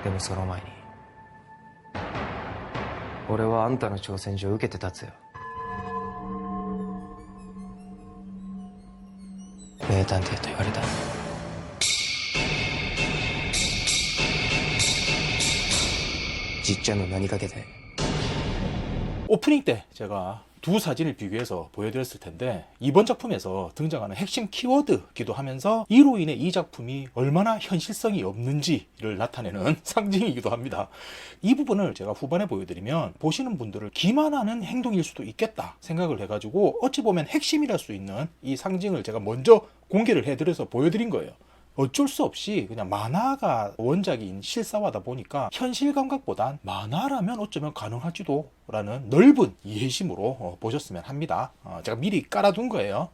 でもその前に俺はあんたの挑戦状を受けて立つよ。名探偵と言われた。じっちゃんの名にかけて。 오프닝 때 제가 두 사진을 비교해서 보여드렸을 텐데 이번 작품에서 등장하는 핵심 키워드기도 하면서 이로 인해 이 작품이 얼마나 현실성이 없는지를 나타내는 상징이기도 합니다. 이 부분을 제가 후반에 보여드리면 보시는 분들을 기만하는 행동일 수도 있겠다 생각을 해가지고 어찌 보면 핵심이랄 수 있는 이 상징을 제가 먼저 공개를 해드려서 보여드린 거예요. 어쩔 수 없이 그냥 만화가 원작인 실사화다 보니까 현실 감각보단 만화라면 어쩌면 가능할지도 라는 넓은 이해심으로 보셨으면 합니다. 제가 미리 깔아둔 거예요.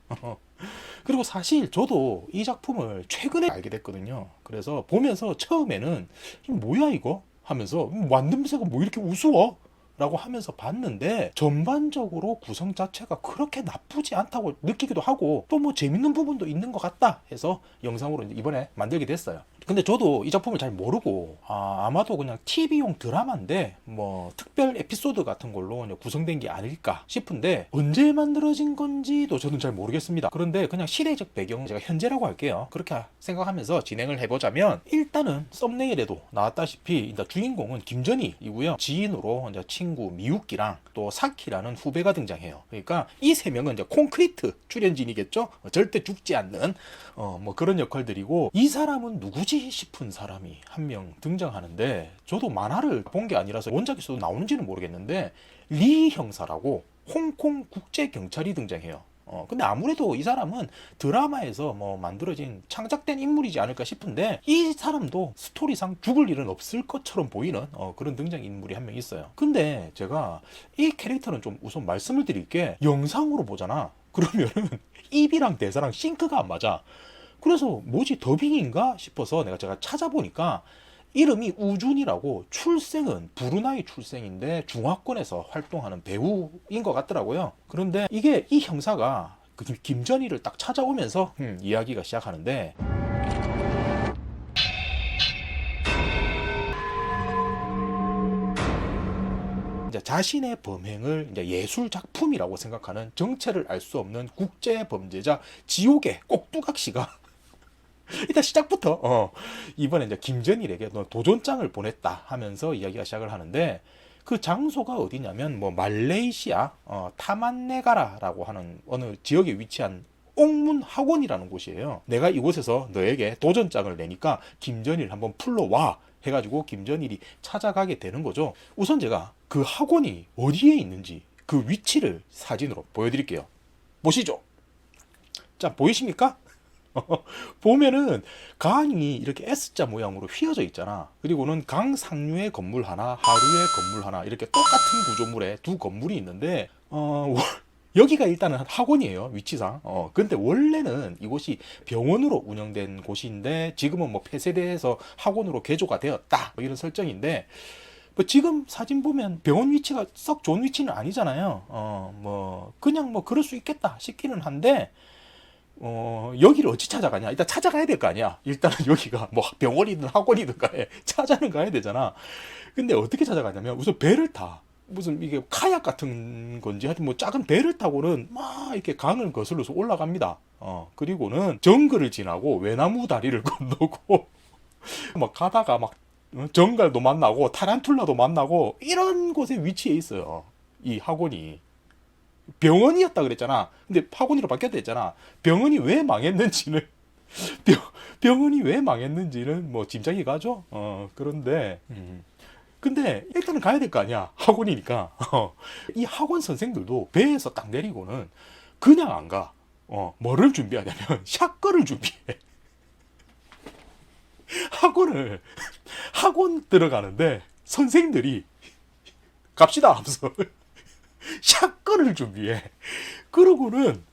그리고 사실 저도 이 작품을 최근에 알게 됐거든요. 그래서 보면서 처음에는 뭐야 이거? 하면서 만듦새가 뭐 이렇게 우스워? 라고 하면서 봤는데 전반적으로 구성 자체가 그렇게 나쁘지 않다고 느끼기도 하고 또 뭐 재밌는 부분도 있는 것 같다 해서 영상으로 이번에 만들게 됐어요. 근데 저도 이 작품을 잘 모르고 아마도 그냥 TV용 드라마인데 뭐 특별 에피소드 같은 걸로 구성된 게 아닐까 싶은데 언제 만들어진 건지도 저는 잘 모르겠습니다. 그런데 그냥 시대적 배경은 제가 현재라고 할게요. 그렇게 생각하면서 진행을 해보자면 일단은 썸네일에도 나왔다시피 주인공은 김전희이고요. 지인으로 이제 친구 미유키랑 또 사키라는 후배가 등장해요. 그러니까 이 세 명은 이제 콘크리트 출연진이겠죠. 절대 죽지 않는 뭐 그런 역할들이고 이 사람은 누구지 싶은 사람이 한 명 등장하는데 저도 만화를 본 게 아니라서 원작에서도 나오는지는 모르겠는데 리 형사라고 홍콩 국제경찰이 등장해요. 근데 아무래도 이 사람은 드라마에서 뭐 만들어진 창작된 인물이지 않을까 싶은데 이 사람도 스토리상 죽을 일은 없을 것처럼 보이는 그런 등장인물이 한 명 있어요. 근데 제가 이 캐릭터는 좀 우선 말씀을 드릴게, 영상으로 보잖아. 그러면은 입이랑 대사랑 싱크가 안 맞아. 그래서 뭐지 더빙인가 싶어서 제가 찾아보니까 이름이 우준이라고 출생은 브루나이 출생인데 중화권에서 활동하는 배우인 것 같더라고요. 그런데 이게 이 형사가 그 김전희를 딱 찾아오면서 이야기가 시작하는데 이제 자신의 범행을 이제 예술 작품이라고 생각하는 정체를 알 수 없는 국제 범죄자 지옥의 꼭두각시가 일단 시작부터 이번에 이제 김전일에게 너 도전장을 보냈다 하면서 이야기가 시작을 하는데 그 장소가 어디냐면 뭐 말레이시아 타만네가라라고 하는 어느 지역에 위치한 옥문 학원이라는 곳이에요. 내가 이곳에서 너에게 도전장을 내니까 김전일 한번 풀러와 해가지고 김전일이 찾아가게 되는 거죠. 우선 제가 그 학원이 어디에 있는지 그 위치를 사진으로 보여드릴게요. 보시죠. 자, 보이십니까? 보면은 강이 이렇게 S자 모양으로 휘어져 있잖아. 그리고는 강 상류의 건물 하나, 하류의 건물 하나, 이렇게 똑같은 구조물에 두 건물이 있는데 여기가 일단은 학원이에요, 위치상. 근데 원래는 이곳이 병원으로 운영된 곳인데 지금은 뭐 폐쇄돼서 학원으로 개조가 되었다, 뭐 이런 설정인데 뭐 지금 사진 보면 병원 위치가 썩 좋은 위치는 아니잖아요. 뭐 그냥 뭐 그럴 수 있겠다 싶기는 한데 여기를 어찌 찾아가냐? 일단 찾아가야 될 거 아니야. 일단은 여기가 뭐 병원이든 학원이든 간에 찾아는 가야 되잖아. 근데 어떻게 찾아가냐면 우선 배를 타. 무슨 이게 카약 같은 건지 하여튼 뭐 작은 배를 타고는 막 이렇게 강을 거슬러서 올라갑니다. 그리고는 정글을 지나고 외나무 다리를 건너고 막 가다가 막 정갈도 만나고 타란툴라도 만나고 이런 곳에 위치해 있어요. 이 학원이. 병원이었다 그랬잖아. 근데 학원으로 바뀌었다 했잖아. 병원이 왜 망했는지는 병원이 왜 망했는지는 뭐 짐작이 가죠. 그런데 근데 일단은 가야 될 거 아니야. 학원이니까. 이 학원 선생들도 배에서 딱 내리고는 그냥 안 가. 뭐를 준비하냐면 샷건을 준비해. 학원 들어가는데 선생들이 갑시다 하면서 샷건을 준비해. 그러고는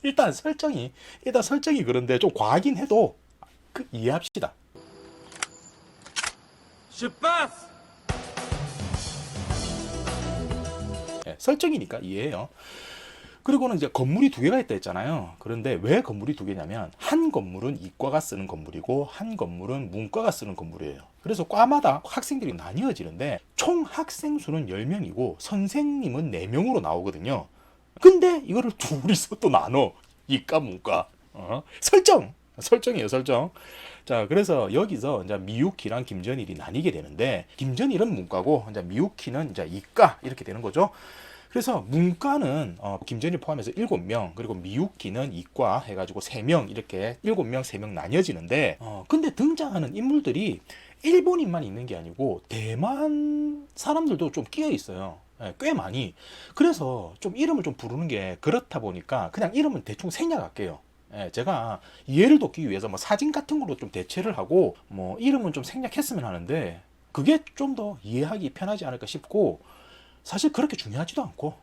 일단 설정이 그런데 좀 과하긴 해도 이해합시다. 설정이니까 이해해요. 그리고는 이제 건물이 두 개가 있다 했잖아요. 그런데 왜 건물이 두 개냐면 한 건물은 이과가 쓰는 건물이고 한 건물은 문과가 쓰는 건물이에요. 그래서 과마다 학생들이 나뉘어지는데 총 학생 수는 10명이고 선생님은 4명으로 나오거든요. 근데 이거를 둘이서 또 나눠. 이과 문과. 설정이에요, 설정. 자, 그래서 여기서 이제 미유키랑 김전일이 나뉘게 되는데, 김전일은 문과고, 이제 미유키는 이제 이과, 이렇게 되는 거죠. 그래서 문과는 김전일 포함해서 7명, 그리고 미유키는 이과 해가지고 3명, 이렇게 7명, 3명 나뉘어지는데, 근데 등장하는 인물들이 일본인만 있는 게 아니고, 대만 사람들도 좀 끼어 있어요. 예, 꽤 많이. 그래서 좀 이름을 좀 부르는 게 그렇다 보니까 그냥 이름은 대충 생략할게요. 예, 제가 이해를 돕기 위해서 뭐 사진 같은 걸로 좀 대체를 하고 뭐 이름은 좀 생략했으면 하는데 그게 좀 더 이해하기 편하지 않을까 싶고 사실 그렇게 중요하지도 않고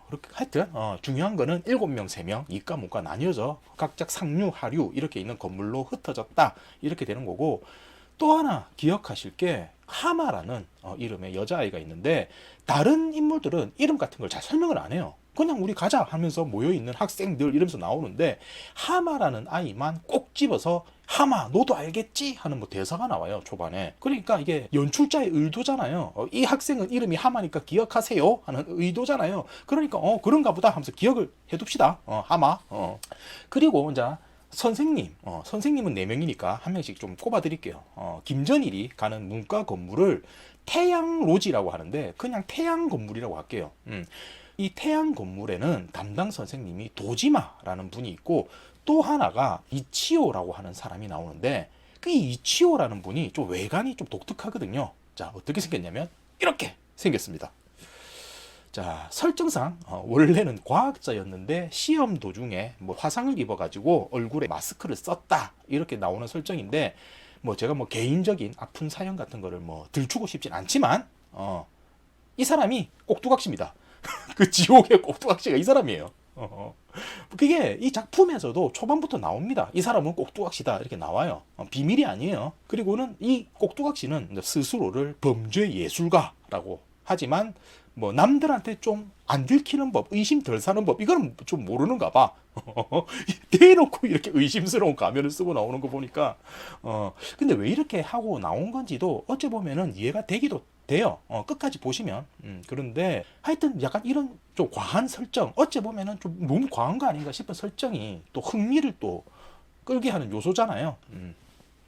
그렇게 하여튼 중요한 거는 7명, 3명 이과 문과 나뉘어져 각각 상류, 하류 이렇게 있는 건물로 흩어졌다 이렇게 되는 거고 또 하나 기억하실 게 하마라는 이름의 여자아이가 있는데 다른 인물들은 이름 같은 걸 잘 설명을 안 해요. 그냥 우리 가자 하면서 모여있는 학생들 이러면서 나오는데 하마라는 아이만 꼭 집어서 하마 너도 알겠지? 하는 뭐 대사가 나와요 초반에. 그러니까 이게 연출자의 의도잖아요. 이 학생은 이름이 하마니까 기억하세요 하는 의도잖아요. 그러니까 그런가 보다 하면서 기억을 해둡시다. 하마. 그리고 이제 선생님은 4명이니까 한 명씩 좀 꼽아드릴게요. 김전일이 가는 문과 건물을 태양로지라고 하는데 그냥 태양 건물이라고 할게요. 이 태양 건물에는 담당 선생님이 도지마라는 분이 있고 또 하나가 이치오라고 하는 사람이 나오는데 그 이치오라는 분이 좀 외관이 좀 독특하거든요. 자, 어떻게 생겼냐면 이렇게 생겼습니다. 자, 설정상 원래는 과학자였는데 시험 도중에 뭐 화상을 입어가지고 얼굴에 마스크를 썼다 이렇게 나오는 설정인데 뭐 제가 뭐 개인적인 아픈 사연 같은 거를 뭐 들추고 싶진 않지만 이 사람이 꼭두각시입니다. 그 지옥의 꼭두각시가 이 사람이에요. 그게 이 작품에서도 초반부터 나옵니다. 이 사람은 꼭두각시다 이렇게 나와요. 비밀이 아니에요. 그리고는 이 꼭두각시는 스스로를 범죄 예술가라고 하지만 뭐 남들한테 좀 안 들키는 법, 의심 덜 사는 법 이거는 좀 모르는가 봐. 대놓고 이렇게 의심스러운 가면을 쓰고 나오는 거 보니까 근데 왜 이렇게 하고 나온 건지도 어찌 보면은 이해가 되기도 돼요. 끝까지 보시면. 그런데 하여튼 약간 이런 좀 과한 설정, 어찌 보면은 좀 너무 과한 거 아닌가 싶은 설정이 또 흥미를 또 끌게 하는 요소잖아요.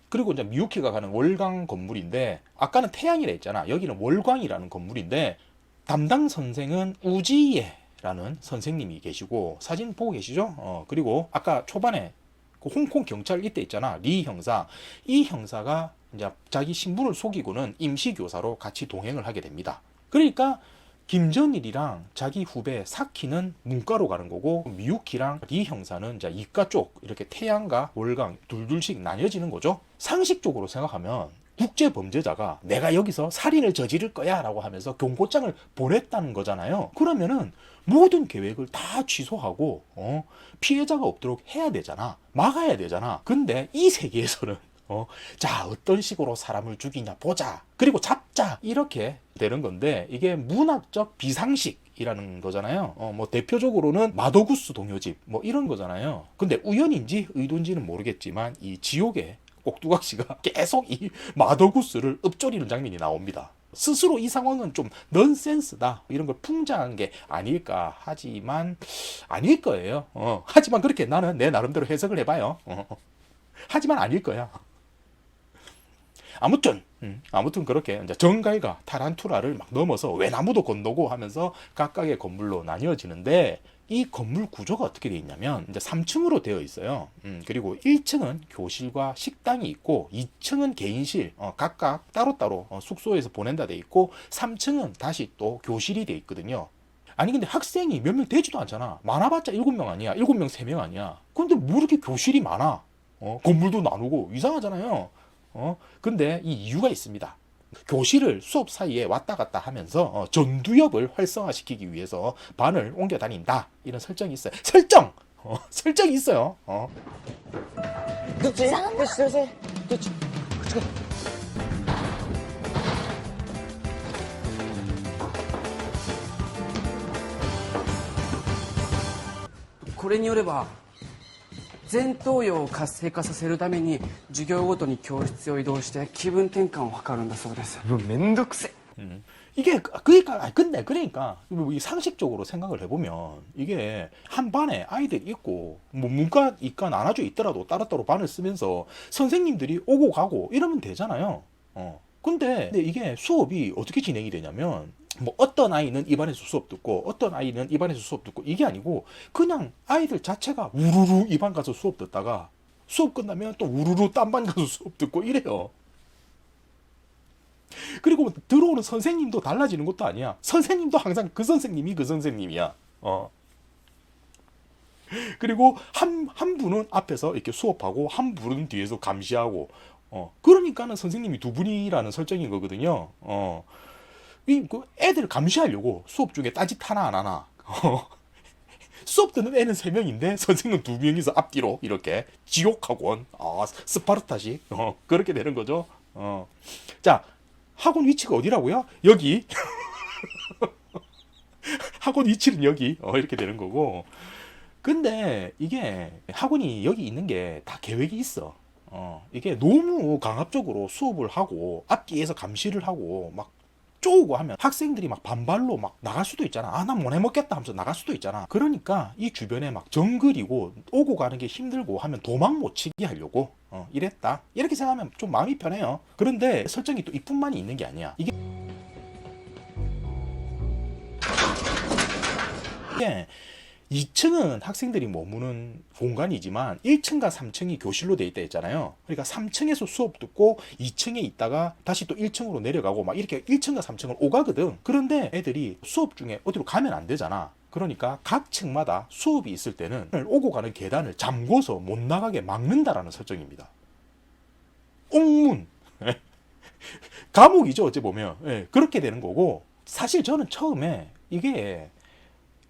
그리고 이제 미유키가 가는 월광 건물인데 아까는 태양이라 했잖아. 여기는 월광이라는 건물인데 담당 선생은 우지예라는 선생님이 계시고 사진 보고 계시죠? 그리고 아까 초반에 그 홍콩 경찰 이때 있잖아. 리 형사. 이 형사가 이제 자기 신분을 속이고는 임시교사로 같이 동행을 하게 됩니다. 그러니까 김전일이랑 자기 후배 사키는 문과로 가는 거고 미유키랑 리 형사는 이제 이과 쪽 이렇게 태양과 월광 둘둘씩 나뉘어지는 거죠. 상식적으로 생각하면 국제 범죄자가 내가 여기서 살인을 저지를 거야 라고 하면서 경고장을 보냈다는 거잖아요. 그러면은 모든 계획을 다 취소하고 피해자가 없도록 해야 되잖아. 막아야 되잖아. 근데 이 세계에서는 자 어떤 식으로 사람을 죽이냐 보자 그리고 잡자 이렇게 되는 건데 이게 문학적 비상식이라는 거잖아요. 뭐 대표적으로는 마도구스 동요집 뭐 이런 거잖아요. 근데 우연인지 의도인지는 모르겠지만 이 지옥의 꼭두각시가 계속 이 마더구스를 읊조리는 장면이 나옵니다. 스스로 이 상황은 좀 넌센스다 이런 걸 풍자한 게 아닐까 하지만 아닐 거예요. 하지만 그렇게 나는 내 나름대로 해석을 해봐요. 하지만 아닐 거야. 아무튼 그렇게 이제 정갈과 타란투라를 막 넘어서 외나무도 건너고 하면서 각각의 건물로 나뉘어지는데 이 건물 구조가 어떻게 되어 있냐면 이제 3층으로 되어 있어요. 그리고 1층은 교실과 식당이 있고 2층은 개인실 각각 따로따로 숙소에서 보낸다 돼 있고 3층은 다시 또 교실이 돼 있거든요. 아니 근데 학생이 몇 명 되지도 않잖아. 많아봤자 7명 아니야. 7명 3명 아니야. 근데 뭐 이렇게 교실이 많아? 건물도 나누고 이상하잖아요. 근데 이 이유가 있습니다. 교실을 수업 사이에 왔다 갔다 하면서 전두엽을 활성화시키기 위해서 반을 옮겨 다닌다 이런 설정이 있어요. 설정이 있어요. 그치? 그치. これによれば前頭葉を活性化させるために授業ごとに教室を移動して気分転換を図るんだそうです。 뭐 멘덕세. 이게 그러니까 근데 그러니까 이 상식적으로 생각을 해보면 이게 한 반에 아이들이 있고 뭐 문과 이과 나눠져 있더라도 따로따로 반을 쓰면서 선생님들이 오고 가고 이러면 되잖아요. 근데 이게 수업이 어떻게 진행이 되냐면 뭐 어떤 아이는 이 반에서 수업 듣고 어떤 아이는 이 반에서 수업 듣고 이게 아니고 그냥 아이들 자체가 우르르 이 반 가서 수업 듣다가 수업 끝나면 또 우르르 딴 반 가서 수업 듣고 이래요. 그리고 들어오는 선생님도 달라지는 것도 아니야. 선생님도 항상 그 선생님이 그 선생님이야. 그리고 한 분은 앞에서 이렇게 수업하고 한 분은 뒤에서 감시하고. 그러니까는 선생님이 두 분이라는 설정인 거거든요. 그 애들 감시하려고 수업 중에 딴짓 하나 안 하나. 수업 듣는 애는 3명인데 선생님 2명이서 앞뒤로 이렇게 지옥학원, 스파르타식 그렇게 되는 거죠. 자, 학원 위치가 어디라고요? 여기. 학원 위치는 여기. 이렇게 되는 거고. 근데 이게 학원이 여기 있는 게 다 계획이 있어. 이게 너무 강압적으로 수업을 하고 앞뒤에서 감시를 하고 막 쪼우고 하면 학생들이 막 반발로 막 나갈 수도 있잖아. 난 못 해먹겠다 하면서 나갈 수도 있잖아. 그러니까 이 주변에 막 정글이고 오고 가는 게 힘들고 하면 도망 못 치게 하려고 이랬다. 이렇게 생각하면 좀 마음이 편해요. 그런데 설정이 또 이뿐만이 있는 게 아니야. 이게 2층은 학생들이 머무는 공간이지만 1층과 3층이 교실로 돼 있다 했잖아요. 그러니까 3층에서 수업 듣고 2층에 있다가 다시 또 1층으로 내려가고 막 이렇게 1층과 3층을 오가거든. 그런데 애들이 수업 중에 어디로 가면 안 되잖아. 그러니까 각 층마다 수업이 있을 때는 오고 가는 계단을 잠궈서 못 나가게 막는다라는 설정입니다. 옥문. 감옥이죠, 어찌 보면. 그렇게 되는 거고, 사실 저는 처음에 이게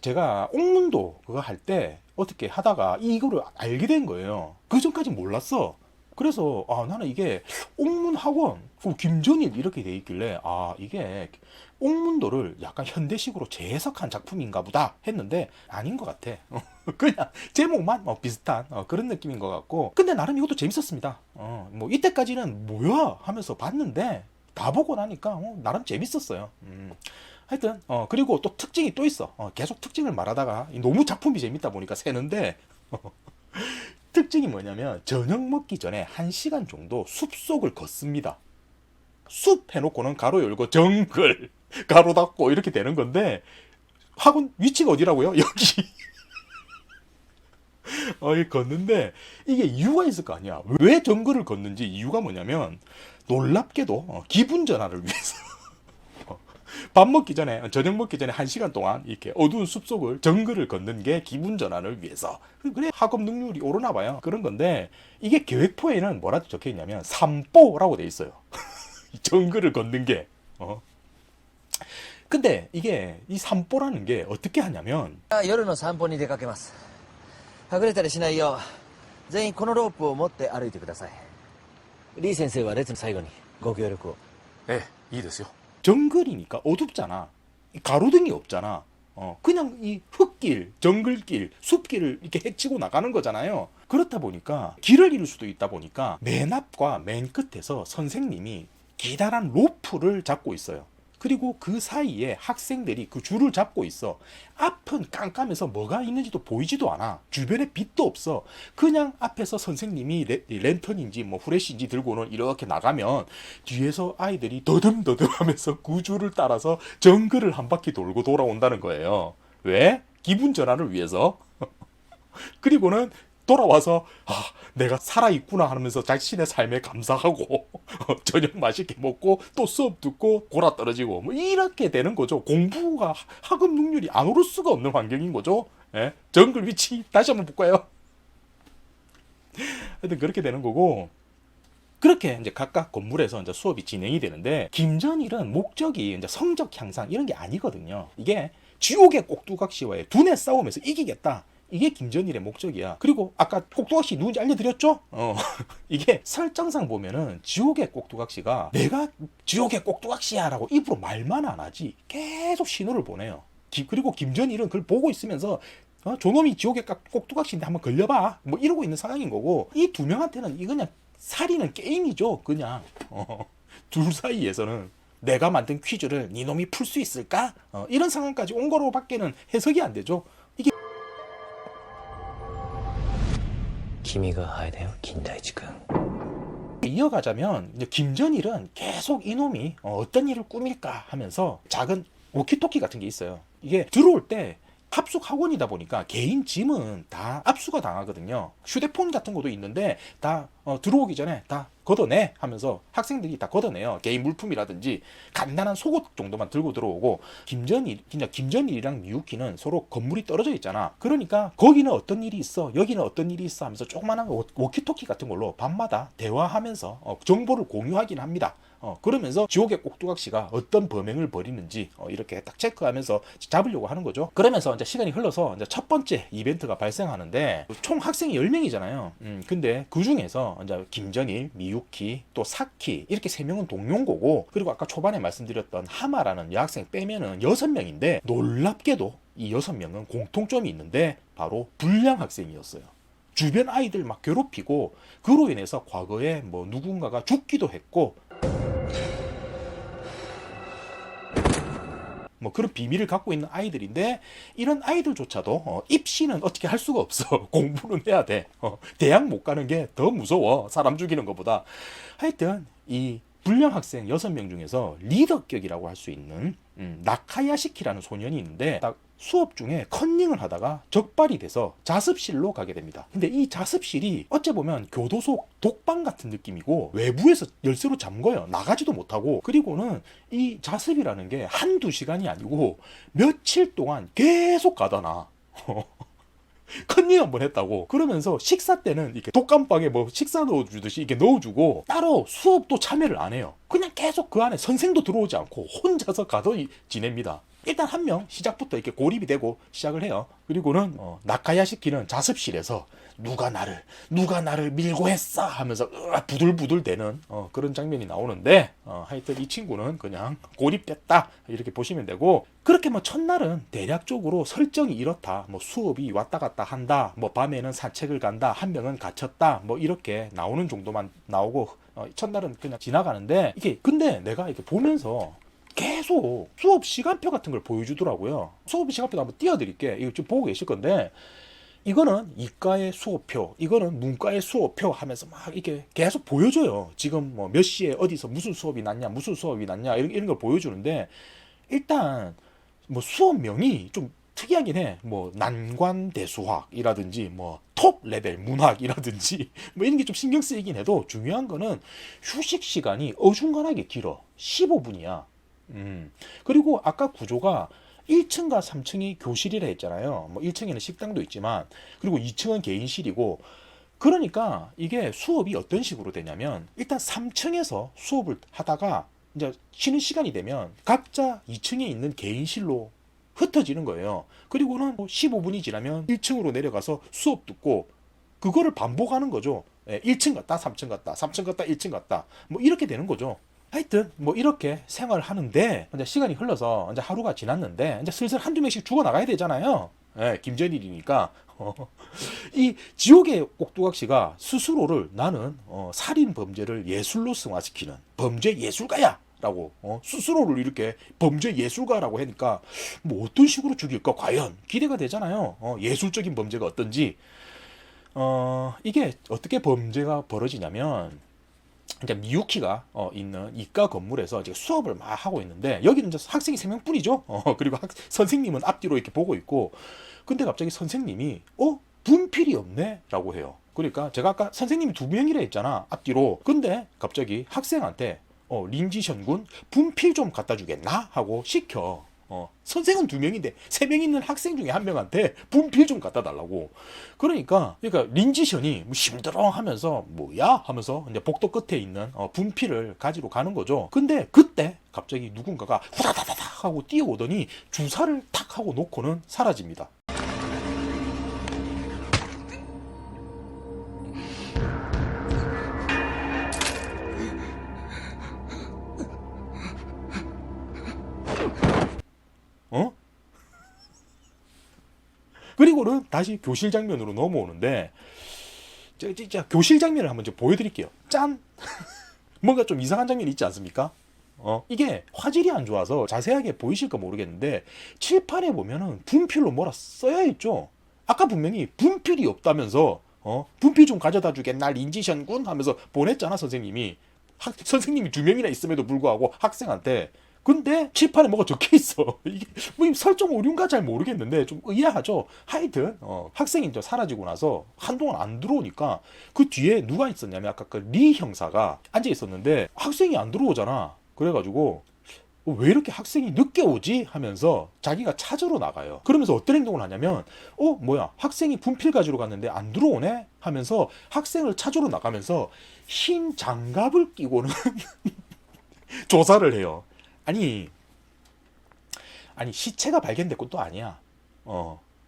제가 옥문도 그거 할 때 어떻게 하다가 이거를 알게 된 거예요. 그 전까지 몰랐어. 그래서 나는 이게 옥문 학원 김전일 이렇게 돼 있길래 이게 옥문도를 약간 현대식으로 재해석한 작품인가 보다 했는데 아닌 것 같아. 그냥 제목만 비슷한 그런 느낌인 것 같고, 근데 나름 이것도 재밌었습니다. 뭐 이때까지는 뭐야 하면서 봤는데 다 보고 나니까 나름 재밌었어요. 하여튼 그리고 또 특징이 또 있어. 계속 특징을 말하다가 너무 작품이 재밌다 보니까 새는데 특징이 뭐냐면 저녁 먹기 전에 1시간 정도 숲속을 걷습니다. 숲 해놓고는 가로 열고 정글 가로 닫고 이렇게 되는 건데 학원 위치가 어디라고요? 여기. 걷는데 이게 이유가 있을 거 아니야. 왜 정글을 걷는지 이유가 뭐냐면 놀랍게도 기분 전환을 위해서 밥 먹기 전에, 저녁 먹기 전에 1시간 동안 이렇게 어두운 숲속을 정글을 걷는 게 기분 전환을 위해서. 그래 학업 능률이 오르나 봐요. 그런 건데 이게 계획표에는 뭐라고 적혀 있냐면 산보라고 돼 있어요. 정글을 걷는 게. 근데 이게 이 산보라는 게 어떻게 하냐면 夜の散歩に出かけます。はぐれたりしないよう全員このロープを持って歩いてください。リー先生は列の最後にご協力を。예, 이 됐어요. 정글이니까 어둡잖아. 가로등이 없잖아. 그냥 이 흙길, 정글길, 숲길을 이렇게 헤치고 나가는 거잖아요. 그렇다 보니까 길을 잃을 수도 있다 보니까 맨 앞과 맨 끝에서 선생님이 기다란 로프를 잡고 있어요. 그리고 그 사이에 학생들이 그 줄을 잡고 있어. 앞은 깜깜해서 뭐가 있는지도 보이지도 않아. 주변에 빛도 없어. 그냥 앞에서 선생님이 랜턴인지 뭐 후레쉬인지 들고는 이렇게 나가면 뒤에서 아이들이 더듬더듬 하면서 그 줄을 따라서 정글을 한 바퀴 돌고 돌아온다는 거예요. 왜? 기분 전환을 위해서. 그리고는 돌아와서 내가 살아있구나 하면서 자신의 삶에 감사하고 저녁 맛있게 먹고 또 수업 듣고 골아 떨어지고 뭐 이렇게 되는 거죠. 공부가 학업 능률이 안 오를 수가 없는 환경인 거죠. 정글 위치 다시 한번 볼까요? 하여튼 그렇게 되는 거고, 그렇게 이제 각각 건물에서 이제 수업이 진행이 되는데 김전일은 목적이 이제 성적 향상 이런 게 아니거든요. 이게 지옥의 꼭두각시와의 두뇌 싸움에서 이기겠다. 이게 김전일의 목적이야. 그리고 아까 꼭두각시 누군지 알려드렸죠? 이게 설정상 보면은 지옥의 꼭두각시가 내가 지옥의 꼭두각시야 라고 입으로 말만 안 하지 계속 신호를 보내요. 그리고 김전일은 그걸 보고 있으면서 저놈이 지옥에 꼭두각시인데 한번 걸려봐. 뭐 이러고 있는 상황인 거고, 이 두 명한테는 이 그냥 살인은 게임이죠. 그냥 둘 사이에서는 내가 만든 퀴즈를 니놈이 풀 수 있을까? 이런 상황까지 온 거로밖에는 해석이 안 되죠. 이게 君がハエだよ金田一君 이어가자면 이제 김전일은 계속 이놈이 어떤 일을 꾸밀까 하면서 작은 워키토키 같은 게 있어요. 이게 들어올 때 합숙 학원이다 보니까 개인 짐은 다 압수가 당하거든요. 휴대폰 같은 것도 있는데 다 들어오기 전에 다 걷어내 하면서 학생들이 다 걷어내요. 개인 물품이라든지 간단한 속옷 정도만 들고 들어오고, 김전일이랑 미유키는 서로 건물이 떨어져 있잖아. 그러니까 거기는 어떤 일이 있어, 여기는 어떤 일이 있어 하면서 조그만한 워키토키 같은 걸로 밤마다 대화하면서 정보를 공유하긴 합니다. 그러면서 지옥의 꼭두각시가 어떤 범행을 벌이는지 이렇게 딱 체크하면서 잡으려고 하는 거죠. 그러면서 이제 시간이 흘러서 이제 첫 번째 이벤트가 발생하는데, 총 학생이 10명이잖아요. 근데 그 중에서 이제 김전일, 미유키, 또 사키 이렇게 3명은 동료고고, 그리고 아까 초반에 말씀드렸던 하마라는 여학생 빼면은 6명인데, 놀랍게도 이 6명은 공통점이 있는데 바로 불량 학생이었어요. 주변 아이들 막 괴롭히고, 그로 인해서 과거에 뭐 누군가가 죽기도 했고, 뭐 그런 비밀을 갖고 있는 아이들인데, 이런 아이들조차도 입시는 어떻게 할 수가 없어. 공부는 해야 돼. 대학 못 가는 게 더 무서워, 사람 죽이는 것보다. 하여튼 이 불량 학생 6명 중에서 리더격이라고 할 수 있는 나카야시키라는 소년이 있는데, 딱 수업 중에 컨닝을 하다가 적발이 돼서 자습실로 가게 됩니다. 근데 이 자습실이 어찌 보면 교도소 독방 같은 느낌이고, 외부에서 열쇠로 잠궈요. 나가지도 못하고. 그리고는 이 자습이라는 게 한두 시간이 아니고 며칠 동안 계속 가다놔. 컨닝 한번 했다고. 그러면서 식사 때는 이렇게 독감방에 뭐 식사 넣어주듯이 이렇게 넣어주고, 따로 수업도 참여를 안 해요. 그냥 계속 그 안에 선생도 들어오지 않고 혼자서 가더니 지냅니다. 일단 한 명 시작부터 이렇게 고립이 되고 시작을 해요. 그리고는 나카야시키는 자습실에서 누가 나를 밀고 했어 하면서 부들부들 대는 그런 장면이 나오는데, 하여튼 이 친구는 그냥 고립됐다 이렇게 보시면 되고, 그렇게 뭐 첫날은 대략적으로 설정이 이렇다. 뭐 수업이 왔다 갔다 한다, 뭐 밤에는 산책을 간다, 한 명은 갇혔다, 뭐 이렇게 나오는 정도만 나오고 첫날은 그냥 지나가는데, 이게 근데 내가 이렇게 보면서 계속 수업 시간표 같은 걸 보여주더라고요. 수업 시간표 한번 띄워드릴게. 이거 지금 보고 계실 건데, 이거는 이과의 수업표, 이거는 문과의 수업표 하면서 막 이렇게 계속 보여줘요. 지금 뭐 몇 시에 어디서 무슨 수업이 났냐, 이런 걸 보여주는데, 일단 뭐 수업명이 좀 특이하긴 해. 뭐 난관대수학이라든지 뭐 톱 레벨 문학이라든지 뭐 이런 게 좀 신경 쓰이긴 해도, 중요한 거는 휴식 시간이 어중간하게 길어. 15분이야. 그리고 아까 구조가 1층과 3층이 교실이라 했잖아요. 뭐 1층에는 식당도 있지만, 그리고 2층은 개인실이고, 그러니까 이게 수업이 어떤 식으로 되냐면, 일단 3층에서 수업을 하다가 이제 쉬는 시간이 되면 각자 2층에 있는 개인실로 흩어지는 거예요. 그리고는 15분이 지나면 1층으로 내려가서 수업 듣고, 그거를 반복하는 거죠. 1층 갔다 3층 갔다 3층 갔다 1층 갔다, 뭐 이렇게 되는 거죠. 하여튼 뭐 이렇게 생활을 하는데, 이제 시간이 흘러서 이제 하루가 지났는데, 이제 슬슬 한두 명씩 죽어 나가야 되잖아요. 김전일이니까. 이 지옥의 꼭두각시가 스스로를 나는 살인 범죄를 예술로 승화시키는 범죄 예술가야 라고 스스로를 이렇게 범죄 예술가라고 하니까, 뭐 어떤 식으로 죽일까 과연 기대가 되잖아요. 예술적인 범죄가 어떤지. 이게 어떻게 범죄가 벌어지냐면, 이제 미유키가 있는 이과 건물에서 이제 수업을 막 하고 있는데, 여기는 이제 학생이 3명뿐이죠. 그리고 선생님은 앞뒤로 이렇게 보고 있고, 근데 갑자기 선생님이 분필이 없네 라고 해요. 그러니까 제가 아까 선생님이 2명이라 했잖아, 앞뒤로. 근데 갑자기 학생한테 린지션군 분필 좀 갖다 주겠나 하고 시켜. 선생은 2명인데 3명 있는 학생 중에 1명한테 분필 좀 갖다 달라고. 그러니까 린지션이 뭐 심드렁 하면서 뭐야 하면서 이제 복도 끝에 있는 분필을 가지러 가는 거죠. 근데 그때 갑자기 누군가가 후다다다닥 하고 뛰어오더니 주사를 탁 하고 놓고는 사라집니다. 그리고는 다시 교실 장면으로 넘어오는데 진짜 교실 장면을 한번 좀 보여드릴게요. 짠! 뭔가 좀 이상한 장면이 있지 않습니까? 이게 화질이 안 좋아서 자세하게 보이실까 모르겠는데 칠판에 보면은 분필로 뭐라 써야 있죠. 아까 분명히 분필이 없다면서 분필 좀 가져다 주겠나 린지션군 하면서 보냈잖아 선생님이. 선생님이 2명이나 있음에도 불구하고 학생한테. 근데 칠판에 뭐가 적혀 있어. 이게 뭐 설정 오류인가 잘 모르겠는데 좀 의아하죠. 하여튼 학생이 이제 사라지고 나서 한동안 안 들어오니까 그 뒤에 누가 있었냐면 아까 그 리 형사가 앉아 있었는데 학생이 안 들어오잖아. 그래가지고 왜 이렇게 학생이 늦게 오지? 하면서 자기가 찾으러 나가요. 그러면서 어떤 행동을 하냐면 뭐야 학생이 분필 가지러 갔는데 안 들어오네? 하면서 학생을 찾으러 나가면서 흰 장갑을 끼고는 조사를 해요. 아니 시체가 발견된 것도 아니야.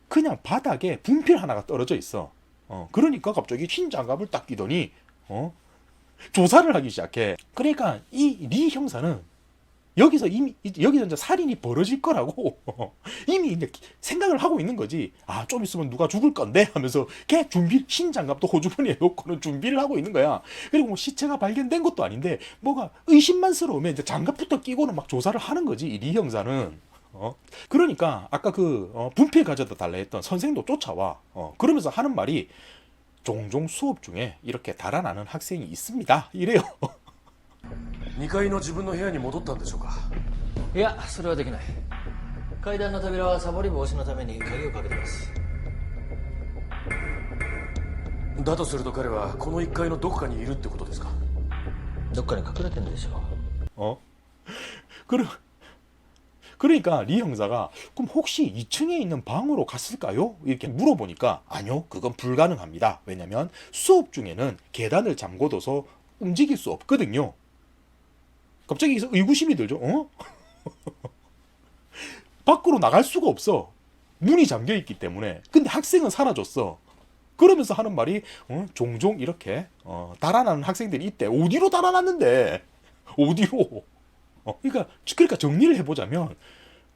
그냥 바닥에 분필 하나가 떨어져 있어. 그러니까 갑자기 흰 장갑을 딱 끼더니 조사를 하기 시작해. 그러니까 이 리 형사는 여기서 이제 살인이 벌어질 거라고 이미 이제 생각을 하고 있는 거지. 아, 좀 있으면 누가 죽을 건데 하면서 걔 흰 장갑도 호주머니에 넣고는 준비를 하고 있는 거야. 그리고 뭐 시체가 발견된 것도 아닌데 뭐가 의심만스러우면 이제 장갑부터 끼고는 막 조사를 하는 거지, 이 리 형사는. 그러니까 아까 분필 가져다 달라 했던 선생도 쫓아와. 그러면서 하는 말이 종종 수업 중에 이렇게 달아나는 학생이 있습니다. 이래요. 2階の自分の部屋に戻ったんでしょうか。いやそれはできない。階段の扉はサボり防止のために鍵をかけてます。だとすると彼はこの1階のどこかにいるってことですか。どっかに隠れてるんでしょう。 그러니까 리 형사가 그럼 혹시 2층에 있는 방으로 갔을까요? 이렇게 물어보니까 아니요, 그건 불가능합니다. 왜냐면 수업 중에는 계단을 잠궈둬서 움직일 수 없거든요. 갑자기 여기서 의구심이 들죠. 밖으로 나갈 수가 없어. 문이 잠겨 있기 때문에. 근데 학생은 사라졌어. 그러면서 하는 말이 종종 이렇게 달아나는 학생들이 있대. 어디로 달아났는데? 어디로? 그러니까 정리를 해보자면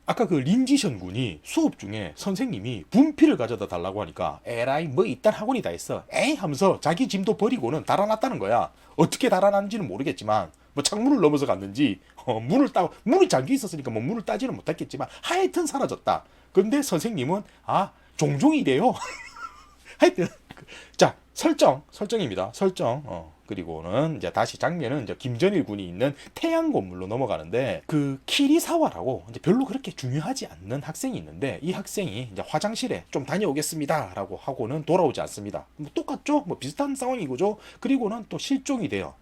아까 그 린지션 군이 수업 중에 선생님이 분필을 가져다 달라고 하니까 에라이 뭐 이딴 학원이 다 있어 에이 하면서 자기 짐도 버리고는 달아났다는 거야. 어떻게 달아났는지는 모르겠지만 뭐 창문을 넘어서 갔는지 문이 잠겨 있었으니까 뭐 문을 따지는 못했겠지만 하여튼 사라졌다. 근데 선생님은 종종 이래요. 하여튼 자 설정입니다. 그리고는 이제 다시 장면은 이제 김전일 군이 있는 태양 건물로 넘어가는데 그 키리사와라고 이제 별로 그렇게 중요하지 않는 학생이 있는데 이 학생이 이제 화장실에 좀 다녀오겠습니다라고 하고는 돌아오지 않습니다. 뭐 똑같죠? 뭐 비슷한 상황이고죠. 그리고는 또 실종이 돼요.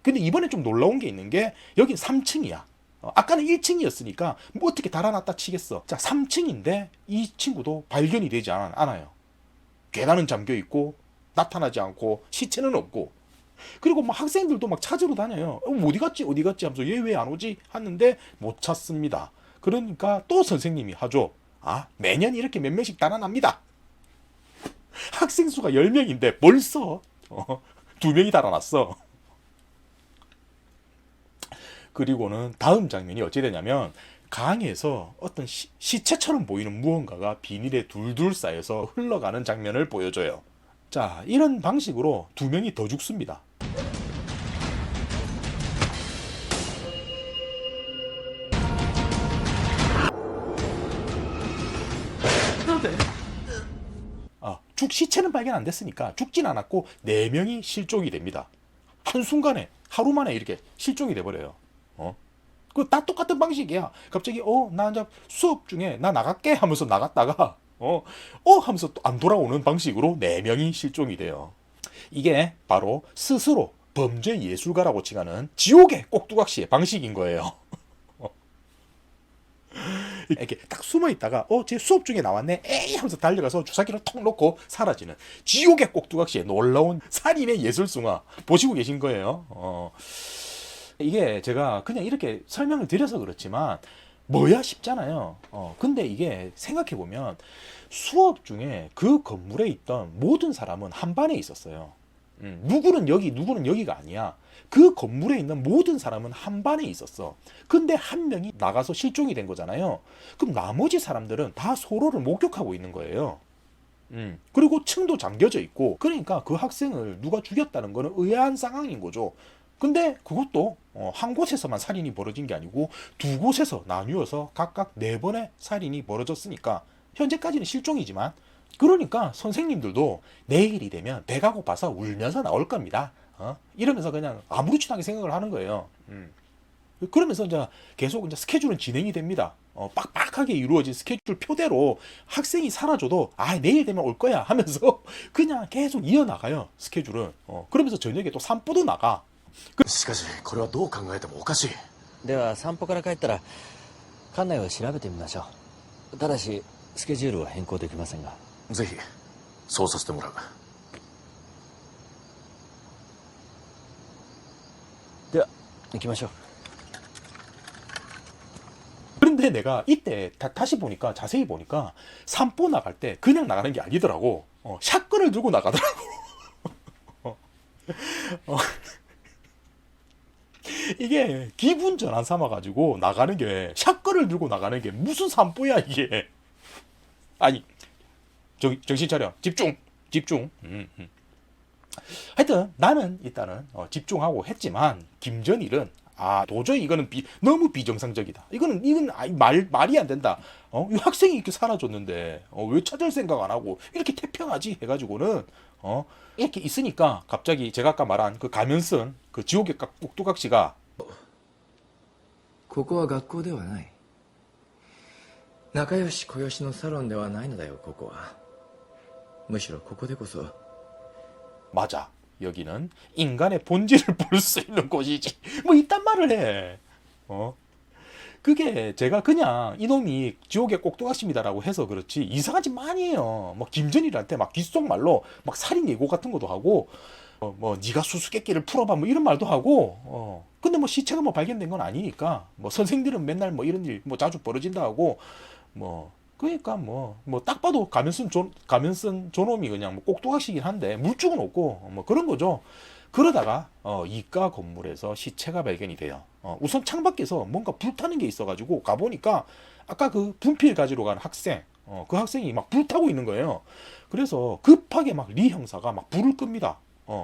근데 이번에 좀 놀라운 게 있는 게 여긴 3층이야. 아까는 1층이었으니까 뭐 어떻게 달아놨다 치겠어. 자, 3층인데 이 친구도 발견이 되지 않아요. 계단은 잠겨 있고 나타나지 않고 시체는 없고. 그리고 막 학생들도 막 찾으러 다녀요. 어디 갔지 하면서 얘 왜 안 오지 하는데 못 찾습니다. 그러니까 또 선생님이 하죠. 매년 이렇게 몇 명씩 달아납니다. 학생 수가 10명인데 벌써 2명이 달아났어. 그리고는 다음 장면이 어찌 되냐면 강에서 어떤 시체처럼 보이는 무언가가 비닐에 둘둘 쌓여서 흘러가는 장면을 보여줘요. 자, 이런 방식으로 2명이 더 죽습니다. 시체는 발견 안 됐으니까 죽진 않았고 4명이 실종이 됩니다. 한순간에 하루 만에 이렇게 실종이 돼버려요. 그 다 똑같은 방식이야. 갑자기 나 이제 수업 중에 나 나갈게 하면서 나갔다가 하면서 또 안 돌아오는 방식으로 4명이 실종이 돼요. 이게 바로 스스로 범죄 예술가라고 칭하는 지옥의 꼭두각시의 방식인 거예요. 이렇게 딱 숨어 있다가 제 수업 중에 나왔네 에이 하면서 달려가서 주사기를 톡 놓고 사라지는 지옥의 꼭두각시의 놀라운 살인의 예술숭아 보시고 계신 거예요. 이게 제가 그냥 이렇게 설명을 드려서 그렇지만 뭐야 싶잖아요. 근데 이게 생각해보면 수업 중에 그 건물에 있던 모든 사람은 한 반에 있었어요. 누구는 여기, 누구는 여기가 아니야. 그 건물에 있는 모든 사람은 한 반에 있었어. 근데 한 명이 나가서 실종이 된 거잖아요. 그럼 나머지 사람들은 다 서로를 목격하고 있는 거예요. 그리고 층도 잠겨져 있고, 그러니까 그 학생을 누가 죽였다는 거는 의아한 상황인 거죠. 근데 그것도 한 곳에서만 살인이 벌어진 게 아니고 두 곳에서 나뉘어서 각각 4번의 살인이 벌어졌으니까 현재까지는 실종이지만, 그러니까 선생님들도 내일이 되면 배가 고파서 울면서 나올 겁니다. 이러면서 그냥 아무렇지도 않게 생각을 하는 거예요. 그러면서 이제 계속 이제 스케줄은 진행이 됩니다. 빡빡하게 이루어진 스케줄 표대로 학생이 사라져도 내일 되면 올 거야 하면서 그냥 계속 이어나가요, 스케줄은. 그러면서 저녁에 또 산보도 나가. しかしこれはどう考えてもおかしい。では散歩から帰ったら館内を調べてみましょう。ただしスケジュールは変更できませんが。ぜひそうさせてもらう。では行きましょう。 그런데 내가 이때 다시 보니까, 자세히 보니까 산보 나갈 때 그냥 나가는 게 아니더라고. 샷건을 들고 나가더라고. 이게 기분 전환 삼아가지고 나가는 게, 샷건을 들고 나가는 게 무슨 산보야 이게. 아니, 정신 차려. 집중. 하여튼 나는 일단은 집중하고 했지만, 김전일은 도저히 이거는 너무 비정상적이다. 이건 말이 안 된다. 이 학생이 이렇게 사라졌는데 왜 찾을 생각 안 하고 이렇게 태평하지 해가지고는 이렇게 있으니까 갑자기 제가 아까 말한 그 가면 쓴 그 지옥의 꼭두각시가, ここは学校ではない。仲良し小良しのサロンではないのだよ、ここは。むしろここでこそ 맞아. 여기는 인간의 본질을 볼 수 있는 곳이지. 뭐 이딴 말을 해. 그게 제가 그냥 이놈이 지옥의 꼭두각시입니다라고 해서 그렇지 이상한 짓 많이 해요. 뭐 김전일한테 막 귓속말로 막 살인 예고 같은 것도 하고, 뭐 네가 수수께끼를 풀어봐 뭐 이런 말도 하고. 근데 뭐 시체가 뭐 발견된 건 아니니까, 뭐 선생들은 맨날 뭐 이런 일 뭐 자주 벌어진다 하고, 뭐 그러니까 뭐 딱 봐도 가면 쓴 저놈이 그냥 뭐 꼭두각시긴 한데 물증은 없고 뭐 그런 거죠. 그러다가 이과 건물에서 시체가 발견이 돼요. 우선 창밖에서 뭔가 불타는 게 있어가지고 가보니까 아까 그 분필 가지러 간 학생, 그 학생이 막 불타고 있는 거예요. 그래서 급하게 막 리 형사가 막 불을 끕니다.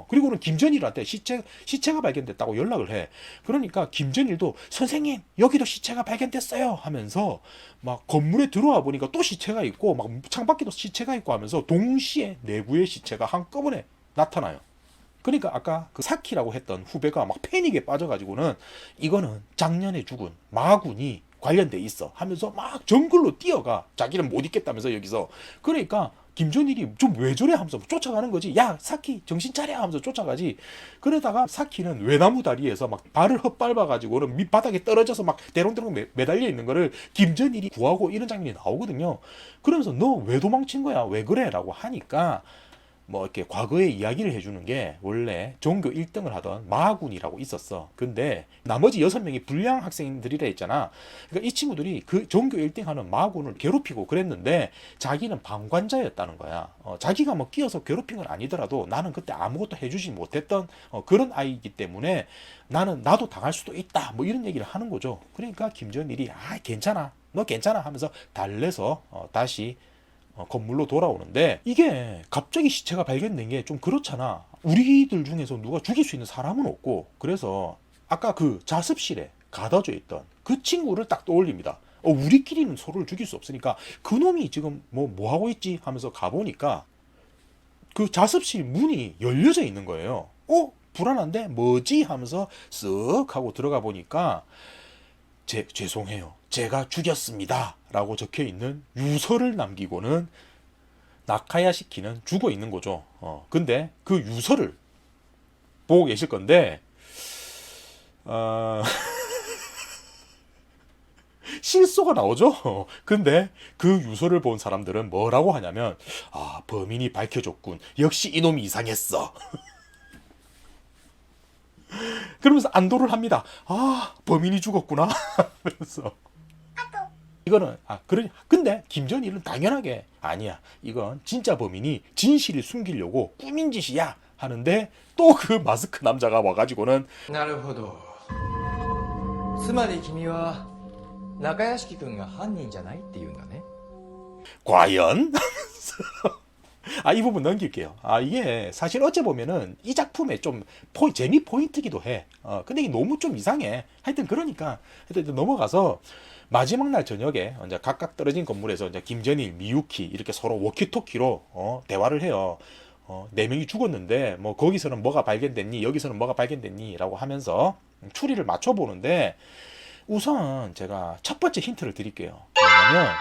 그리고는 김전일한테 시체가 발견됐다고 연락을 해. 그러니까 김전일도 선생님 여기도 시체가 발견됐어요 하면서 막 건물에 들어와 보니까 또 시체가 있고 막 창밖에도 시체가 있고 하면서 동시에 내부의 시체가 한꺼번에 나타나요. 그러니까 아까 그 사키라고 했던 후배가 막 패닉에 빠져가지고는 이거는 작년에 죽은 마군이 관련돼 있어 하면서 막 정글로 뛰어가. 자기는 못 있겠다면서 여기서. 그러니까 김전일이 좀 왜 저래 하면서 쫓아가는 거지. 야 사키 정신 차려 하면서 쫓아가지. 그러다가 사키는 외나무 다리에서 막 발을 헛밟아가지고는 밑바닥에 떨어져서 막 대롱대롱 매달려 있는 거를 김전일이 구하고 이런 장면이 나오거든요. 그러면서 너 왜 도망친 거야 왜 그래 라고 하니까 뭐 이렇게 과거의 이야기를 해주는 게, 원래 전교 1등을 하던 마군이라고 있었어. 근데 나머지 6명이 불량 학생들이라 했잖아. 그러니까 이 친구들이 그 전교 1등 하는 마군을 괴롭히고 그랬는데 자기는 방관자였다는 거야. 자기가 뭐 끼어서 괴롭힌 건 아니더라도 나는 그때 아무것도 해주지 못했던 그런 아이이기 때문에 나도 당할 수도 있다 뭐 이런 얘기를 하는 거죠. 그러니까 김전일이 괜찮아 너 괜찮아 하면서 달래서 다시 건물로 돌아오는데, 이게 갑자기 시체가 발견된 게 좀 그렇잖아. 우리들 중에서 누가 죽일 수 있는 사람은 없고. 그래서 아까 그 자습실에 가둬져 있던 그 친구를 딱 떠올립니다. 우리끼리는 서로를 죽일 수 없으니까 그놈이 지금 뭐 하고 있지 하면서 가보니까 그 자습실 문이 열려져 있는 거예요. 불안한데 뭐지 하면서 쓱 하고 들어가 보니까 죄송해요. 제가 죽였습니다. 라고 적혀 있는 유서를 남기고는 나카야 시키는 죽어 있는 거죠. 근데 그 유서를 보고 계실 건데, 실소가 나오죠. 근데 그 유서를 본 사람들은 뭐라고 하냐면, 범인이 밝혀졌군. 역시 이놈이 이상했어. 그러면서 안도를 합니다. 범인이 죽었구나. 그래서 이거는 근데 김전일은 당연하게 아니야. 이건 진짜 범인이 진실을 숨기려고 꾸민 짓이야. 하는데 또 그 마스크 남자가 와가지고는 なるほど。つまり君は中屋敷君が犯人じゃないって言うんだね。 과연? 이 부분 넘길게요. 이게 사실 어째 보면은 이 작품의 좀 재미 포인트기도 해. 근데 이게 너무 좀 이상해. 하여튼 그러니까 하여튼 넘어가서 마지막 날 저녁에 이제 각각 떨어진 건물에서 이제 김전일, 미유키 이렇게 서로 워키토키로 대화를 해요. 네 명이 죽었는데 뭐 거기서는 뭐가 발견됐니? 여기서는 뭐가 발견됐니? 라고 하면서 추리를 맞춰보는데 우선 제가 첫 번째 힌트를 드릴게요. 뭐냐면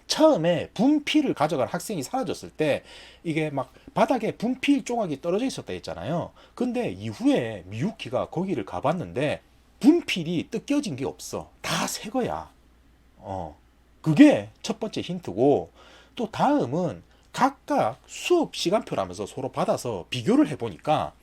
처음에 분필을 가져간 학생이 사라졌을 때 이게 막 바닥에 분필 조각이 떨어져 있었다 했잖아요. 근데 이후에 미유키가 거기를 가봤는데 분필이 뜯겨진 게 없어. 다 새 거야. 그게 첫 번째 힌트고, 또 다음은 각각 수업 시간표라면서 서로 받아서 비교를 해보니까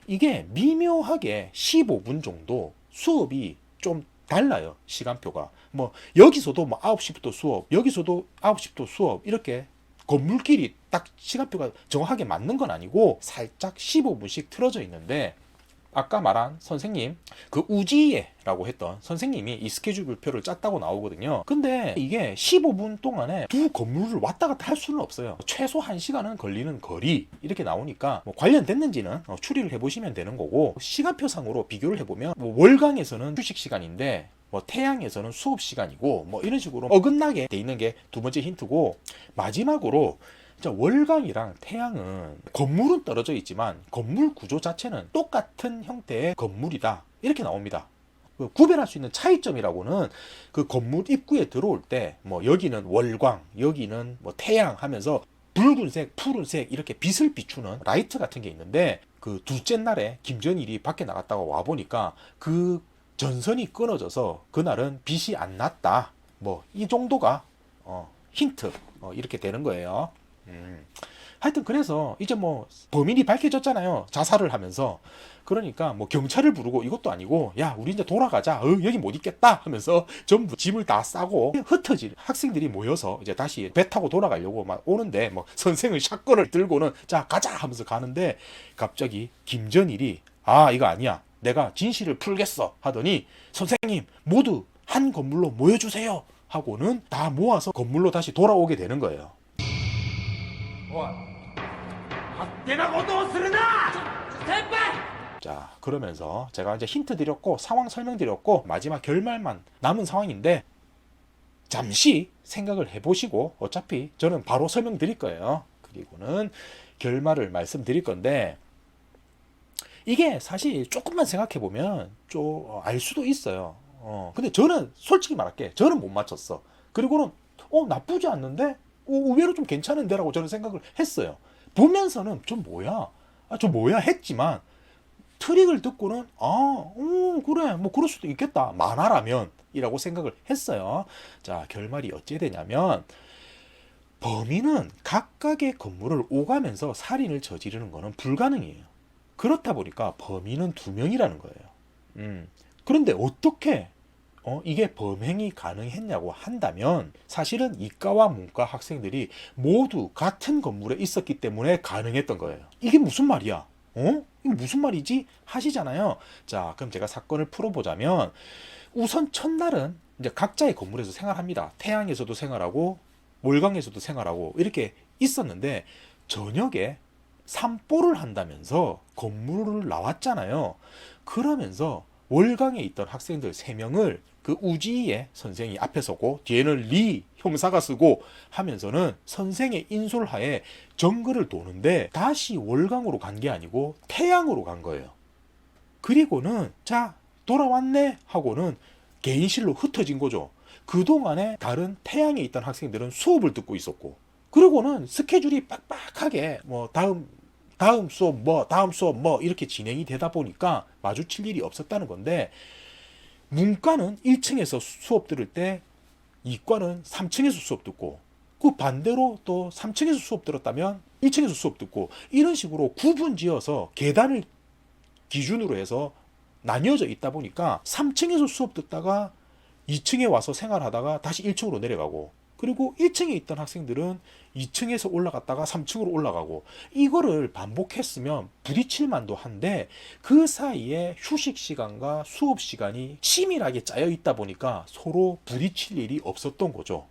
이게 미묘하게 15분 정도 수업이 좀 달라요. 시간표가. 뭐 여기서도 뭐 9시부터 수업, 여기서도 9시부터 수업, 이렇게 건물끼리 딱 시간표가 정확하게 맞는 건 아니고 살짝 15분씩 틀어져 있는데, 아까 말한 선생님, 그 우지예라고 했던 선생님이 이 스케줄표를 짰다고 나오거든요. 근데 이게 15분 동안에 두 건물을 왔다 갔다 할 수는 없어요. 최소 1시간은 걸리는 거리, 이렇게 나오니까 뭐 관련됐는지는 추리를 해보시면 되는 거고, 시간표상으로 비교를 해보면 뭐 월강에서는 휴식 시간인데 뭐 태양에서는 수업 시간이고, 뭐 이런 식으로 어긋나게 돼 있는 게 두 번째 힌트고, 마지막으로 월강이랑 태양은 건물은 떨어져 있지만 건물 구조 자체는 똑같은 형태의 건물이다, 이렇게 나옵니다. 구별할 수 있는 차이점이라고는 그 건물 입구에 들어올 때 뭐 여기는 월광, 여기는 뭐 태양 하면서 붉은색, 푸른색 이렇게 빛을 비추는 라이트 같은 게 있는데, 그 둘째 날에 김전일이 밖에 나갔다가 와 보니까 그 전선이 끊어져서 그날은 빛이 안 났다, 뭐 이 정도가 힌트 이렇게 되는 거예요. 하여튼 그래서 이제 뭐 범인이 밝혀졌잖아요. 자살을 하면서. 그러니까 뭐 경찰을 부르고 이것도 아니고, 야 우리 이제 돌아가자, 여기 못 있겠다 하면서 전부 짐을 다 싸고 흩어질 학생들이 모여서 이제 다시 배 타고 돌아가려고 막 오는데, 뭐 선생은 샷건을 들고는 자 가자 하면서 가는데, 갑자기 김전일이 이거 아니야, 내가 진실을 풀겠어 하더니, 선생님 모두 한 건물로 모여주세요 하고는 다 모아서 건물로 다시 돌아오게 되는 거예요. 자, 그러면서 제가 이제 힌트 드렸고 상황 설명드렸고 마지막 결말만 남은 상황인데, 잠시 생각을 해보시고, 어차피 저는 바로 설명드릴 거예요. 그리고는 결말을 말씀드릴 건데, 이게 사실 조금만 생각해보면 좀 알 수도 있어요. 근데 저는 솔직히 말할게, 저는 못 맞췄어. 그리고는 나쁘지 않는데, 의외로 좀 괜찮은데 라고 저는 생각을 했어요. 보면서는 좀 뭐야, 좀 뭐야 했지만, 트릭을 듣고는 그래, 뭐 그럴 수도 있겠다, 만화라면 이라고 생각을 했어요. 자, 결말이 어찌 되냐면, 범인은 각각의 건물을 오가면서 살인을 저지르는 것은 불가능해요. 그렇다 보니까 범인은 2명이라는 거예요. 그런데 어떻게 이게 범행이 가능했냐고 한다면, 사실은 이과와 문과 학생들이 모두 같은 건물에 있었기 때문에 가능했던 거예요. 이게 무슨 말이야? 이게 무슨 말이지? 하시잖아요. 자, 그럼 제가 사건을 풀어보자면, 우선 첫날은 이제 각자의 건물에서 생활합니다. 태양에서도 생활하고 월강에서도 생활하고 이렇게 있었는데, 저녁에 산보를 한다면서 건물을 나왔잖아요. 그러면서 월강에 있던 학생들 3명을 그 우지의 선생이 앞에 서고 뒤에는 리 형사가 쓰고 하면서는 선생의 인솔하에 정글을 도는데, 다시 월강으로 간 게 아니고 태양으로 간 거예요. 그리고는 자 돌아왔네 하고는 개인실로 흩어진 거죠. 그동안에 다른 태양에 있던 학생들은 수업을 듣고 있었고, 그리고는 스케줄이 빡빡하게 뭐 다음 수업 뭐 이렇게 진행이 되다 보니까 마주칠 일이 없었다는 건데, 문과는 1층에서 수업 들을 때 이과는 3층에서 수업 듣고, 그 반대로 또 3층에서 수업 들었다면 1층에서 수업 듣고, 이런 식으로 구분지어서 계단을 기준으로 해서 나뉘어져 있다 보니까 3층에서 수업 듣다가 2층에 와서 생활하다가 다시 1층으로 내려가고, 그리고 1층에 있던 학생들은 2층에서 올라갔다가 3층으로 올라가고, 이거를 반복했으면 부딪힐 만도 한데 그 사이에 휴식 시간과 수업 시간이 치밀하게 짜여 있다 보니까 서로 부딪힐 일이 없었던 거죠.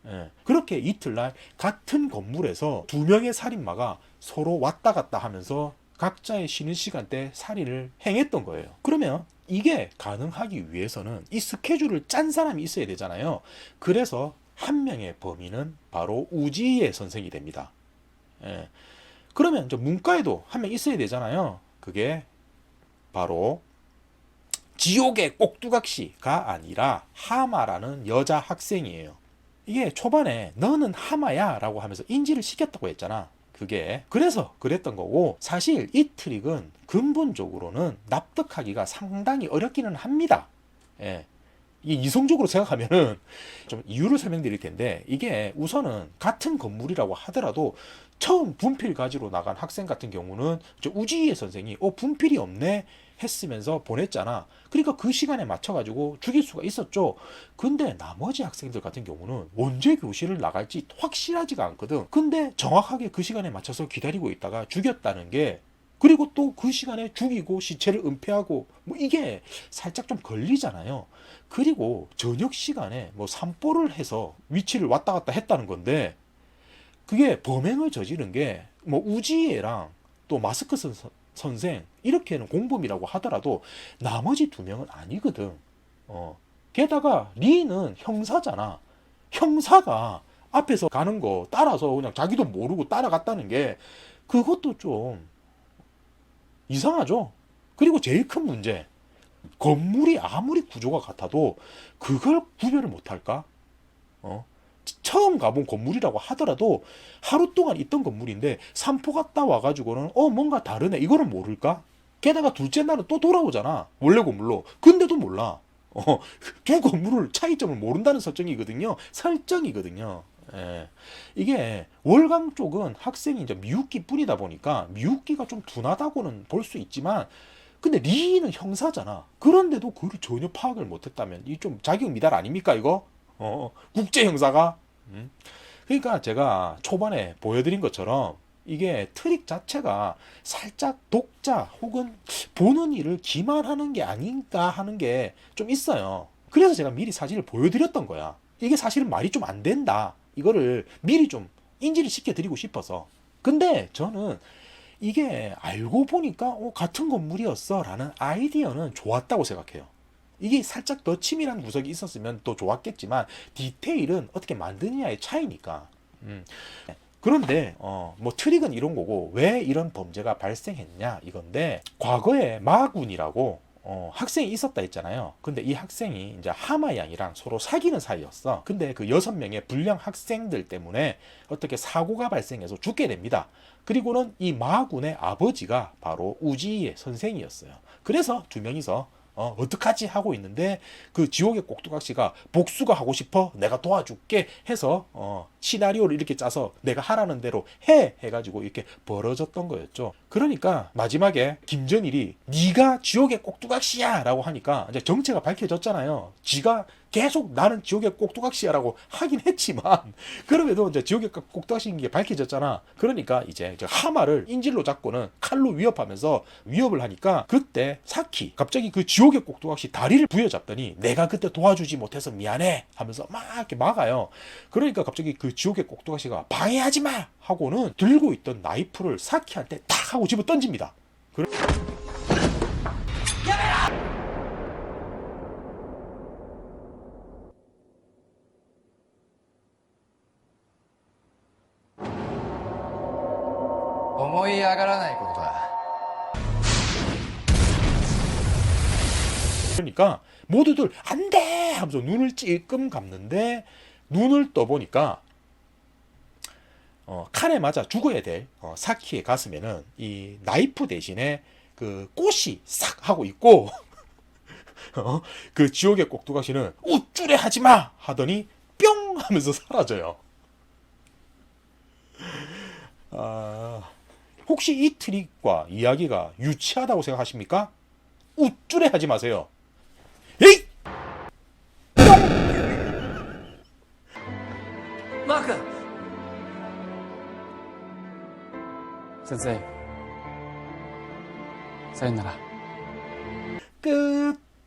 예. 그렇게 이틀날 같은 건물에서 두 명의 살인마가 서로 왔다 갔다 하면서 각자의 쉬는 시간대 살인을 행했던 거예요. 그러면 이게 가능하기 위해서는 이 스케줄을 짠 사람이 있어야 되잖아요. 그래서 한 명의 범인은 바로 우지예 선생이 됩니다. 예. 그러면 이제 문과에도 한 명 있어야 되잖아요. 그게 바로 지옥의 꼭두각시가 아니라 하마라는 여자 학생이에요. 이게 초반에 너는 하마야 라고 하면서 인지를 시켰다고 했잖아. 그게 그래서 그랬던 거고, 사실 이 트릭은 근본적으로는 납득하기가 상당히 어렵기는 합니다. 예. 이 이성적으로 생각하면은 좀 이유를 설명드릴 텐데, 이게 우선은 같은 건물이라고 하더라도 처음 분필 가지러 나간 학생 같은 경우는 우지예 선생이 분필이 없네 했으면서 보냈잖아. 그러니까 그 시간에 맞춰가지고 죽일 수가 있었죠. 근데 나머지 학생들 같은 경우는 언제 교실을 나갈지 확실하지가 않거든. 근데 정확하게 그 시간에 맞춰서 기다리고 있다가 죽였다는 게, 그리고 또 그 시간에 죽이고 시체를 은폐하고 뭐 이게 살짝 좀 걸리잖아요. 그리고 저녁 시간에 뭐 산보를 해서 위치를 왔다 갔다 했다는 건데, 그게 범행을 저지른 게 뭐 우지예랑 또 마스크 선생 이렇게는 공범이라고 하더라도 나머지 두 명은 아니거든. 게다가 리는 형사잖아. 형사가 앞에서 가는 거 따라서 그냥 자기도 모르고 따라갔다는 게 그것도 좀 이상하죠. 그리고 제일 큰 문제, 건물이 아무리 구조가 같아도 그걸 구별을 못할까? 처음 가본 건물이라고 하더라도 하루 동안 있던 건물인데 산포 갔다 와가지고는 뭔가 다르네 이거는 모를까? 게다가 둘째 날은 또 돌아오잖아, 원래 건물로. 근데도 몰라. 두 건물을 차이점을 모른다는 설정이거든요. 예. 이게 월강 쪽은 학생이 이제 미웃기 뿐이다 보니까 미웃기가 좀 둔하다고는 볼 수 있지만, 근데 리는 형사잖아. 그런데도 그걸 전혀 파악을 못했다면 이 좀 자격 미달 아닙니까 이거? 국제 형사가. 그러니까 제가 초반에 보여드린 것처럼 이게 트릭 자체가 살짝 독자 혹은 보는 이를 기만하는 게 아닌가 하는 게 좀 있어요. 그래서 제가 미리 사진을 보여드렸던 거야. 이게 사실은 말이 좀 안 된다, 이거를 미리 좀 인지를 시켜드리고 싶어서. 근데 저는 이게 알고 보니까 같은 건물이었어 라는 아이디어는 좋았다고 생각해요. 이게 살짝 더 치밀한 구석이 있었으면 또 좋았겠지만 디테일은 어떻게 만드느냐의 차이니까. 그런데 뭐 트릭은 이런 거고, 왜 이런 범죄가 발생했냐 이건데, 과거에 마군이라고 학생이 있었다 했잖아요. 근데 이 학생이 이제 하마양이랑 서로 사귀는 사이였어. 근데 그 6명의 불량 학생들 때문에 어떻게 사고가 발생해서 죽게 됩니다. 그리고는 이 마군의 아버지가 바로 우지의 선생이었어요. 그래서 두 명이서 어떡하지 하고 있는데, 그 지옥의 꼭두각시가 복수가 하고 싶어 내가 도와줄게 해서 시나리오를 이렇게 짜서 내가 하라는 대로 해가지고 이렇게 벌어졌던 거였죠. 그러니까 마지막에 김전일이 네가 지옥의 꼭두각시야 라고 하니까 이제 정체가 밝혀졌잖아요. 지가 계속 나는 지옥의 꼭두각시야라고 하긴 했지만 그럼에도 이제 지옥의 꼭두각시인 게 밝혀졌잖아. 그러니까 이제 하마를 인질로 잡고는 칼로 위협하면서 위협을 하니까, 그때 사키 갑자기 그 지옥의 꼭두각시 다리를 부여잡더니 내가 그때 도와주지 못해서 미안해 하면서 막 이렇게 막아요. 그러니까 갑자기 그 지옥의 꼭두각시가 방해하지 마 하고는 들고 있던 나이프를 사키한테 탁 하고 집어 던집니다. 그러니까 모두들 안 돼 하면서 눈을 찔끔 감는데, 눈을 떠보니까 칼에 맞아 죽어야 될 사키의 가슴에는 이 나이프 대신에 그 꽃이 싹 하고 있고 그 지옥의 꼭두각시는 우쭐해 하지마 하더니 뿅 하면서 사라져요. 혹시 이 트릭과 이야기가 유치하다고 생각하십니까? 우쭐해 하지 마세요. 에이! 川君。先生、さよなら。끝.